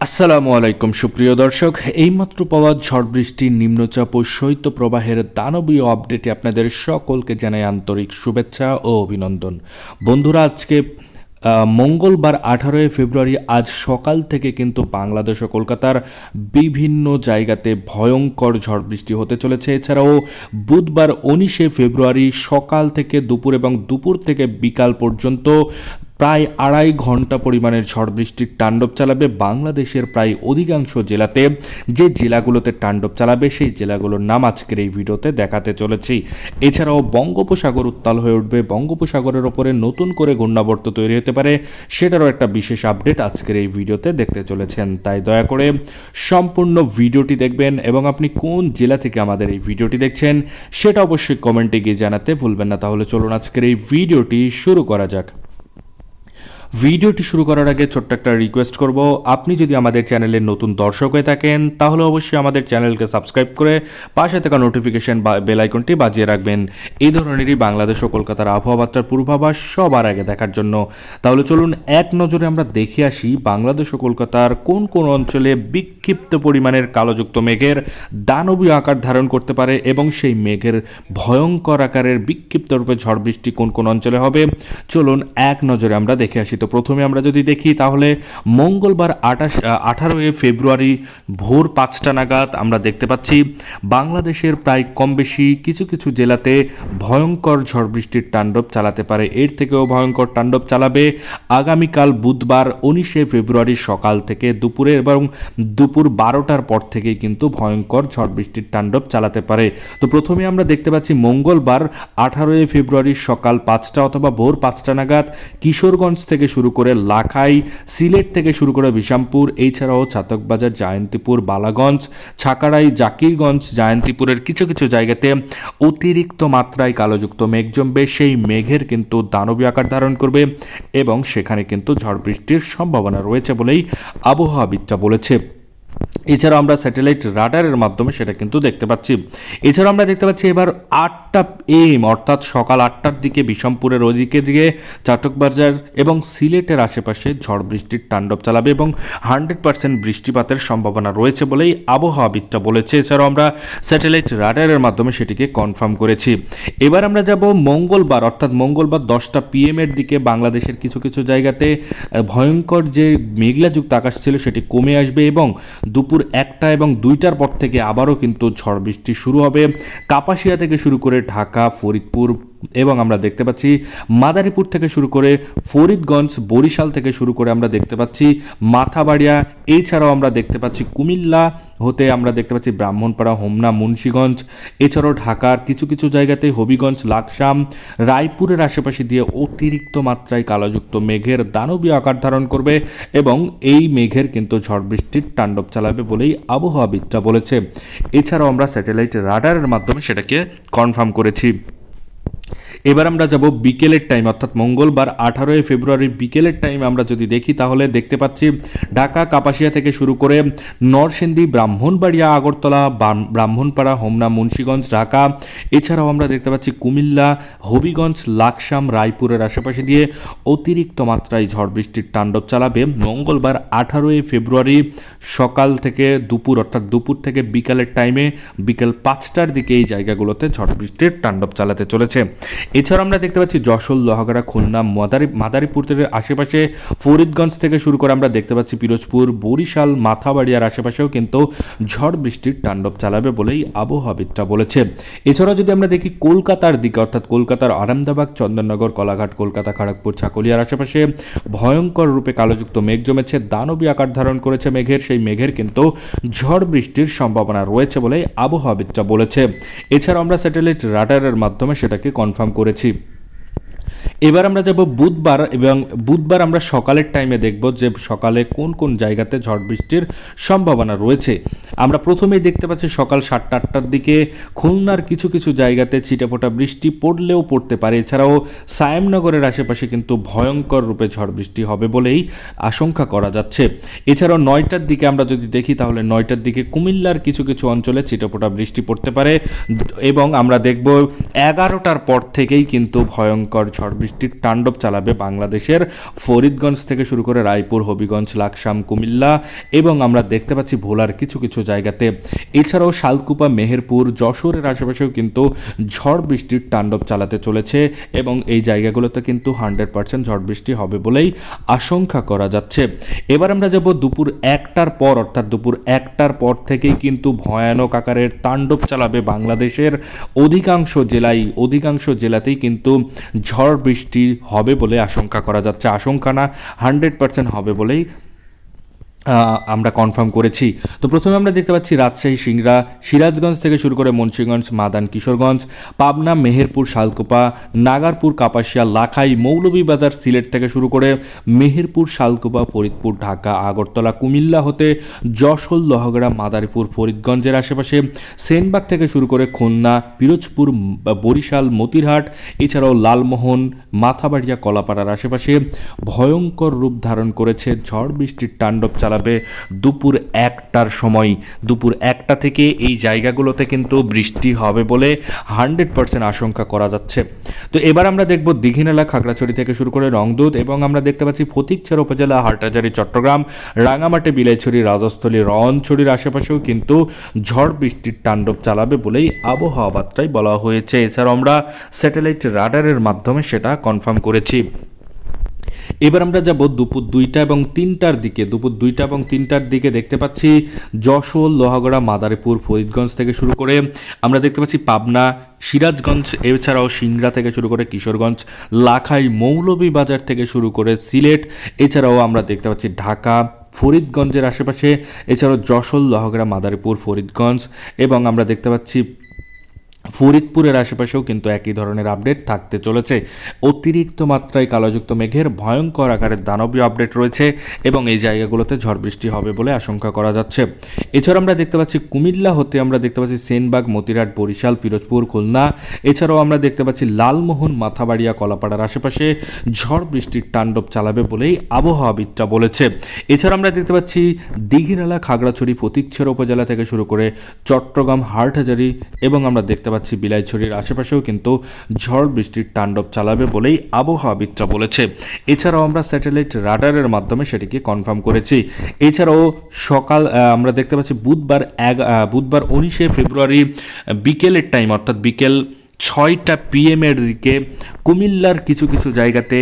আসসালামু আলাইকুম সুপ্রিয় দর্শক, এইমাত্র পাওয়া ঝড় বৃষ্টির নিম্নচাপ ও শৈত্যপ্রবাহের দানবীয় আপডেটে আপনাদের সকলকে জানাই আন্তরিক শুভেচ্ছা ও অভিনন্দন। বন্ধুরা, আজকে মঙ্গলবার 18 ফেব্রুয়ারি আজ সকাল থেকে কিন্তু বাংলাদেশ ও কলকাতার বিভিন্ন জায়গাতে ভয়ঙ্কর ঝড় বৃষ্টি হতে চলেছে। এছাড়াও বুধবার 19 ফেব্রুয়ারি সকাল থেকে দুপুর এবং দুপুর থেকে বিকাল পর্যন্ত প্রায় 2.5 ঘন্টা পরিমাণের ঝড় বৃষ্টির তাণ্ডব চালাবে বাংলাদেশের প্রায় অধিকাংশ জেলাতে। যে জেলাগুলোতে তাণ্ডব চালাবে সেই জেলাগুলোর নাম আজকের এই ভিডিওতে দেখাতে চলেছি। এছাড়াও বঙ্গোপসাগর উত্তাল হয়ে উঠবে, বঙ্গোপসাগরের ওপরে নতুন করে ঘূর্ণাবর্ত তৈরি হতে পারে, সেটারও একটা বিশেষ আপডেট আজকের এই ভিডিওতে দেখতে চলেছেন। তাই দয়া করে সম্পূর্ণ ভিডিওটি দেখবেন এবং আপনি কোন জেলা থেকে আমাদের এই ভিডিওটি দেখছেন সেটা অবশ্যই কমেন্টে গিয়ে জানাতে ভুলবেন না। তাহলে চলুন আজকের এই ভিডিওটি শুরু করা যাক। ভিডিওটি শুরু করার আগে ছোট্ট একটা রিকোয়েস্ট করব, আপনি যদি আমাদের চ্যানেলের নতুন দর্শক হয়ে থাকেন তাহলে অবশ্যই আমাদের চ্যানেলকে সাবস্ক্রাইব করে পাশে থাকা নোটিফিকেশন বা বেল আইকনটি বাজিয়ে রাখবেন এই ধরনেরই বাংলাদেশ ও কলকাতার আবহাওয়া বার্তার পূর্বাভাস সবার আগে দেখার জন্য। তাহলে চলুন এক নজরে আমরা দেখে আসি বাংলাদেশ ও কলকাতার কোন কোন অঞ্চলে বিক্ষিপ্ত পরিমাণের কালোযুক্ত মেঘের দানবীয় আকার ধারণ করতে পারে এবং সেই মেঘের ভয়ঙ্কর আকারের বিক্ষিপ্ত রূপে ঝড় বৃষ্টি কোন কোন অঞ্চলে হবে। চলুন এক নজরে আমরা দেখে আসি। তো প্রথমে আমরা যদি দেখি তাহলে মঙ্গলবার 18 ফেব্রুয়ারি ভোর 5টা নাগাদ আমরা দেখতে পাচ্ছি বাংলাদেশের প্রায় কম বেশি কিছু কিছু জেলাতে ভয়ঙ্কর ঝড় বৃষ্টির তাণ্ডব চালাতে পারে। এর থেকেও ভয়ঙ্কর তাণ্ডব চালাবে আগামীকাল বুধবার 19 ফেব্রুয়ারি সকাল থেকে দুপুরে এবং দুপুর 12টার পর থেকেই কিন্তু ভয়ঙ্কর ঝড় বৃষ্টির তাণ্ডব চালাতে পারে। তো প্রথমে আমরা দেখতে পাচ্ছি মঙ্গলবার 18 ফেব্রুয়ারি সকাল 5টা অথবা ভোর 5টা নাগাদ কিশোরগঞ্জ থেকে শুরু করে লাখাই, সিলেট থেকে শুরু করে বিশামপুর, এছাড়াও চাতকবাজার, জায়ন্তীপুর, বালাগঞ্জ, ছাকাড়াই, জাকিরগঞ্জ, জায়ন্তীপুরের কিছু কিছু জায়গাতে অতিরিক্ত মাত্রায় কালোযুক্ত মেঘ জমবে। সেই মেঘের কিন্তু দানবীয় আকার ধারণ করবে এবং সেখানে কিন্তু ঝড় বৃষ্টির সম্ভাবনা রয়েছে বলেই আবহাওয়াবিদরা বলেছে। এছাড়াও আমরা স্যাটেলাইট রাডারের মাধ্যমে সেটা কিন্তু দেখতে পাচ্ছি। এছাড়াও আমরা দেখতে পাচ্ছি এবার 8টা AM অর্থাৎ সকাল 8টার দিকে বিশামপুরের ওদিকে দিকে চাতকবাজার এবং সিলেটের আশেপাশে ঝড় বৃষ্টির তাণ্ডব চালাবে এবং 100% বৃষ্টিপাতের সম্ভাবনা রয়েছে বলেই আবহাওয়াবিদরা বলেছে। এছাড়াও আমরা স্যাটেলাইট রাডারের মাধ্যমে সেটিকে কনফার্ম করেছি। এবার আমরা যাব মঙ্গলবার অর্থাৎ মঙ্গলবার 10টা PM এর দিকে বাংলাদেশের কিছু কিছু জায়গাতে ভয়ঙ্কর যে মেঘলাযুক্ত আকাশ ছিল সেটি কমে আসবে এবং দুপুর 1টা এবং 2টার পর থেকে আবারও কিন্তু ঝড় বৃষ্টি শুরু হবে কাপাসিয়া থেকে শুরু করে ঢাকা, ফরিদপুর এবং আমরা দেখতে পাচ্ছি মাদারীপুর থেকে শুরু করে ফরিদগঞ্জ, বরিশাল থেকে শুরু করে আমরা দেখতে পাচ্ছি মাথাবাড়িয়া, এছাড়াও আমরা দেখতে পাচ্ছি কুমিল্লা হতে আমরা দেখতে পাচ্ছি ব্রাহ্মণপাড়া, হোমনা, মুন্সিগঞ্জ, এছাড়াও ঢাকার কিছু কিছু জায়গাতে হবিগঞ্জ, লাকসাম, রায়পুরের আশেপাশে দিয়ে অতিরিক্ত মাত্রায় কালোযুক্ত মেঘের দানবীয় আকার ধারণ করবে এবং এই মেঘের কিন্তু ঝড় বৃষ্টির তাণ্ডব চালাবে বলেই আবহাওয়াবিদরা বলেছে। এছাড়াও আমরা স্যাটেলাইট রাডারের মাধ্যমে সেটাকে কনফার্ম করেছি। এবার আমরা যাব বিকেলের টাইম অর্থাৎ মঙ্গলবার 18 ফেব্রুয়ারির বিকেলের টাইম আমরা যদি দেখি তাহলে দেখতে পাচ্ছি ঢাকা, কাপাসিয়া থেকে শুরু করে নরসিংদী, ব্রাহ্মণবাড়িয়া, আগরতলা, ব্রাহ্মণপাড়া, হোমনা, মুন্সিগঞ্জ, ঢাকা, এছাড়াও আমরা দেখতে পাচ্ছি কুমিল্লা, হবিগঞ্জ, লাকসাম, রায়পুরের আশেপাশে দিয়ে অতিরিক্ত মাত্রায় ঝড় বৃষ্টির তাণ্ডব চালাবে মঙ্গলবার 18 ফেব্রুয়ারি সকাল থেকে দুপুর অর্থাৎ দুপুর থেকে বিকালের টাইমে বিকেল 5টার দিকে এই জায়গাগুলোতে ঝড় বৃষ্টির তাণ্ডব চালাতে চলেছে। এছাড়া আমরা দেখতে পাচ্ছি যশোর, লোহাগাড়া, খুলনা, মাদারীপুরের আশেপাশে ফরিদগঞ্জ থেকে শুরু করে আমরা দেখতে পাচ্ছি পিরোজপুর, বরিশাল, মাথাবাড়িয়ার আশেপাশেও কিন্তু ঝড় বৃষ্টির তাণ্ডব চালাবে বলেই আবহাওয়াবিদরা বলেছে। এছাড়াও যদি আমরা দেখি কলকাতার দিকে অর্থাৎ কলকাতার আরামদাবাগ, চন্দননগর, কলাঘাট, কলকাতা, খড়গপুর, ছাকলিয়ার আশেপাশে ভয়ঙ্কর রূপে কালোযুক্ত মেঘ জমেছে, দানবীয় আকার ধারণ করেছে মেঘের, সেই মেঘের কিন্তু ঝড় বৃষ্টির সম্ভাবনা রয়েছে বলে আবহাওয়াবিদরা বলেছে। এছাড়াও আমরা স্যাটেলাইট রাডারের মাধ্যমে সেটাকে কনফার্ম করেছি। এবার আমরা যাব বুধবার এবং বুধবার আমরা সকালের টাইমে দেখব যে সকালে কোন কোন জায়গাতে ঝড় বৃষ্টির সম্ভাবনা রয়েছে। আমরা প্রথমেই দেখতে পাচ্ছি সকাল 7টা 8টার দিকে খুলনার কিছু কিছু জায়গাতে ছিটেফোঁটা বৃষ্টি পড়লেও পড়তে পারে। এছাড়াও সায়েমনগরের আশেপাশে কিন্তু ভয়ঙ্কর রূপে ঝড় বৃষ্টি হবে বলেই আশঙ্কা করা যাচ্ছে। এছাড়াও 9টার দিকে আমরা যদি দেখি তাহলে 9টার দিকে কুমিল্লার কিছু কিছু অঞ্চলে ছিটেফোঁটা বৃষ্টি পড়তে পারে এবং আমরা দেখব 11টার পর থেকেই কিন্তু ভয়ঙ্কর ঝড় বৃষ্টির তাণ্ডব চালাবে বাংলাদেশের ফরিদগঞ্জ থেকে শুরু করে রায়পুর, হবিগঞ্জ, লাকসাম, কুমিল্লা এবং আমরা দেখতে পাচ্ছি ভোলার কিছু কিছু জায়গাতে। এছাড়াও শালকুপা, মেহেরপুর, যশোরের আশেপাশেও কিন্তু ঝড় বৃষ্টির তাণ্ডব চালাতে চলেছে এবং এই জায়গাগুলোতে কিন্তু 100% ঝড় বৃষ্টি হবে বলেই আশঙ্কা করা যাচ্ছে। এবার আমরা যাব দুপুর 1টার পর, অর্থাৎ দুপুর 1টার পর থেকেই কিন্তু ভয়ানক আকারের তাণ্ডব চালাবে বাংলাদেশের অধিকাংশ জেলাতেই কিন্তু ঝড় বৃষ্টি হবে বলে আশঙ্কা করা যাচ্ছে। আশঙ্কা না, 100% হবে বলেই আমরা কনফার্ম করেছি। তো প্রথমে আমরা দেখতে পাচ্ছি রাজশাহী, সিংড়া, সিরাজগঞ্জ থেকে শুরু করে মুন্সিগঞ্জ, মাদান, কিশোরগঞ্জ, পাবনা, মেহেরপুর, শালকুপা, নাগারপুর, কাপাসিয়া, লাখাই, মৌলভীবাজার, সিলেট থেকে শুরু করে মেহেরপুর, শালকুপা, ফরিদপুর, ঢাকা, আগরতলা, কুমিল্লা হতে যশোর, লোহাগড়া, মাদারীপুর, ফরিদগঞ্জের আশেপাশে, সেনবাগ থেকে শুরু করে খুলনা, পিরোজপুর, বরিশাল, মতিরহাট, এছাড়াও লালমোহন, মাথাবাড়িয়া, কলাপাড়ার আশেপাশে ভয়ঙ্কর রূপ ধারণ করেছে ঝড় বৃষ্টির তাণ্ডব চালাবে দুপুর 1টার সময়। দুপুর 1টা থেকে এই জায়গাগুলোতে কিন্তু বৃষ্টি হবে বলে 100% আশঙ্কা করা যাচ্ছে। তো এবার আমরা দেখব দীঘিনালা, খাগড়াছড়ি থেকে শুরু করে রংদুধ এবং আমরা দেখতে পাচ্ছি ফটিকছড়ি উপজেলা, হাটহাজারী, চট্টগ্রাম, রাঙামাটি, বিলাইছড়ি, রাজস্থলী, রওয়ানছড়ির আশেপাশেও কিন্তু ঝড় বৃষ্টির তাণ্ডব চালাবে বলেই আবহাওয়া বার্তায় বলা হয়েছে। এছাড়াও আমরা স্যাটেলাইট রাডারের মাধ্যমে সেটা কনফার্ম করেছি। এবার আমরা যাব দুপুর 2টা এবং 3টার দিকে। দুপুর 2টা এবং 3টার দিকে দেখতে পাচ্ছি যশোর, লোহাগড়া, মাদারীপুর, ফরিদগঞ্জ থেকে শুরু করে আমরা দেখতে পাচ্ছি পাবনা, সিরাজগঞ্জ, এছাড়াও সিংড়া থেকে শুরু করে কিশোরগঞ্জ, লাখাই, মৌলভীবাজার থেকে শুরু করে সিলেট, এছাড়াও আমরা দেখতে পাচ্ছি ঢাকা, ফরিদগঞ্জের আশেপাশে, এছাড়াও যশোর, লোহাগড়া, মাদারীপুর, ফরিদগঞ্জ এবং আমরা দেখতে পাচ্ছি ফরিদপুরের আশেপাশেও কিন্তু একই ধরনের আপডেট থাকতে চলেছে। অতিরিক্ত মাত্রায় কালোযুক্ত মেঘের ভয়ঙ্কর আকারের দানবীয় আপডেট রয়েছে এবং এই জায়গাগুলোতে ঝড় বৃষ্টি হবে বলে আশঙ্কা করা যাচ্ছে। এছাড়াও আমরা দেখতে পাচ্ছি কুমিল্লা হতে আমরা দেখতে পাচ্ছি সেনবাগ, মতিরহাট, বরিশাল, পিরোজপুর, খুলনা, এছাড়াও আমরা দেখতে পাচ্ছি লালমোহন, মাথাবাড়িয়া, কলাপাড়ার আশেপাশে ঝড় বৃষ্টির তাণ্ডব চালাবে বলেই আবহাওয়াবিদরা বলেছে। এছাড়াও আমরা দেখতে পাচ্ছি দীঘিনালা, খাগড়াছড়ি, ফটিকছড়ি উপজেলা থেকে শুরু করে চট্টগ্রাম, হাটহাজারী এবং আমরা দেখতে পাচ্ছি বিলাইছড়ির আশেপাশেও কিন্তু ঝড় বৃষ্টির তাণ্ডব চালাবে বলেই আবহাওয়াবিদরা বলেছে। এছাড়াও আমরা স্যাটেলাইট রাডারের মাধ্যমে সেটিকে কনফার্ম করেছি। এছাড়াও আমরা দেখতে পাচ্ছি বুধবার 19শে ফেব্রুয়ারি বিকেলের টাইম, অর্থাৎ বিকেল 6টা PM এর দিকে কুমিল্লার কিছু কিছু জায়গাতে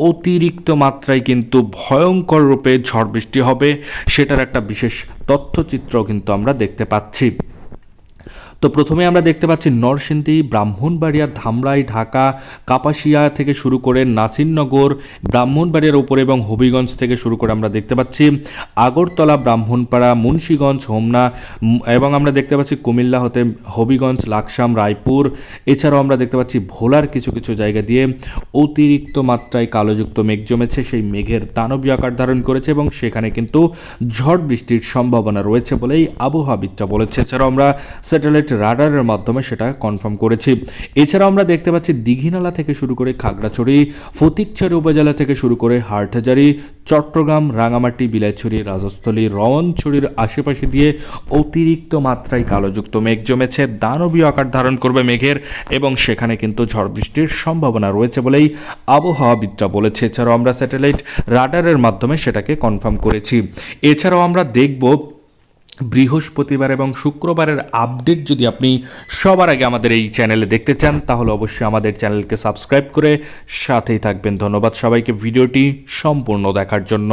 অতিরিক্ত মাত্রায় কিন্তু ভয়ঙ্কর রূপে ঝড় বৃষ্টি হবে, সেটার একটা বিশেষ তথ্যচিত্র কিন্তু আমরা দেখতে পাচ্ছি। তো প্রথমে আমরা দেখতে পাচ্ছি নরসিংদী, ব্রাহ্মণবাড়িয়া, ধামরাই, ঢাকা, কাপাসিয়া থেকে শুরু করে নাসিরনগর, ব্রাহ্মণবাড়িয়ার উপরে এবং হবিগঞ্জ থেকে শুরু করে আমরা দেখতে পাচ্ছি আগরতলা, ব্রাহ্মণপাড়া, মুন্সিগঞ্জ, হোমনা এবং আমরা দেখতে পাচ্ছি কুমিল্লা হতে হবিগঞ্জ, লাকসাম, রায়পুর, এছাড়াও আমরা দেখতে পাচ্ছি ভোলার কিছু কিছু জায়গা দিয়ে অতিরিক্ত মাত্রায় কালোযুক্ত মেঘ জমেছে। সেই মেঘের দানবীয় আকার ধারণ করেছে এবং সেখানে কিন্তু ঝড় বৃষ্টির সম্ভাবনা রয়েছে বলেই আবহাওয়াবিদরা বলেছে। এছাড়াও আমরা স্যাটেলাইট রাডারের মাধ্যমে সেটা কনফার্ম করেছি। এছাড়াও আমরা দেখতে পাচ্ছি দীঘিনালা থেকে শুরু করে খাগড়াছড়ি, ফটিকছড়ি উপজেলা থেকে শুরু করে হাটহাজারী, চট্টগ্রাম, রাঙামাটি, বিলাইছড়ি, রাজস্থলী, রওয়ানছড়ির আশেপাশে দিয়ে অতিরিক্ত মাত্রায় কালোযুক্ত মেঘ জমেছে, দানবীয় আকার ধারণ করবে মেঘের এবং সেখানে কিন্তু ঝড় বৃষ্টির সম্ভাবনা রয়েছে বলেই আবহাওয়াবিদরা বলেছে। এছাড়াও আমরা স্যাটেলাইট রাডারের মাধ্যমে সেটাকে কনফার্ম করেছি। এছাড়াও আমরা দেখব বৃহস্পতিবার এবং শুক্রবারের আপডেট যদি আপনি সবার আগে আমাদের এই চ্যানেলে দেখতে চান তাহলে অবশ্যই আমাদের চ্যানেলকে সাবস্ক্রাইব করে সাথেই থাকবেন। ধন্যবাদ সবাইকে ভিডিওটি সম্পূর্ণ দেখার জন্য।